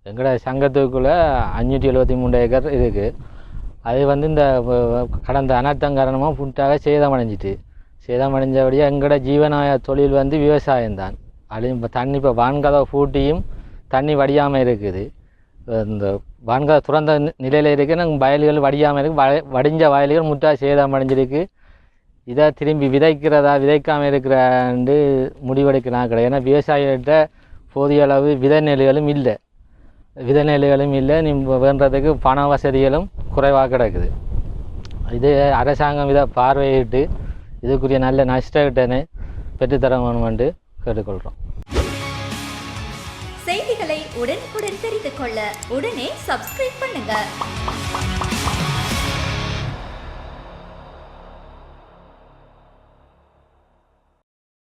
எங்களோட சங்கத்துக்குள்ளே 573 ஏக்கர் இருக்குது. அது வந்து இந்த கடந்த அனர்த்தம் காரணமாக ஃபுட்டாக சேதமடைஞ்சிட்டு சேதமடைஞ்சபடியாக எங்களோட ஜீவனாய தொழில் வந்து விவசாயம்தான். அது இப்போ தண்ணி இப்போ வான்கதவை பூட்டியும் தண்ணி வடியாமல் இருக்குது. இந்த வான்கதை துறந்த நிலையில் இருக்குது. நாங்கள் வயல்கள் வடியாமல் இருக்குது. வடிஞ்ச வயல்கள் முட்டாக சேதமடைஞ்சிருக்கு. இதை திரும்பி விதைக்கிறதா விதைக்காமல் இருக்கிறாண்டு முடிவெடுக்கலாம் கிடையாது. ஏன்னா விவசாயிகிட்ட போதிய அளவு விதை நெல்லுகளும் இல்லை. நீ வேண்டதுக்கு பண வசதிகளும் குறைவாக கிடக்குது. இது அரசாங்கம் இதை பார்வையிட்டு இதுக்குரிய நல்ல நஷ்டகிட்டனை பெற்றுத்தர வேணுமென்று கேட்டுக்கொள்கிறோம். செய்திகளை உடனுக்குடன் தெரிந்து கொள்ள உடனே சப்ஸ்கிரைப் பண்ணுங்க.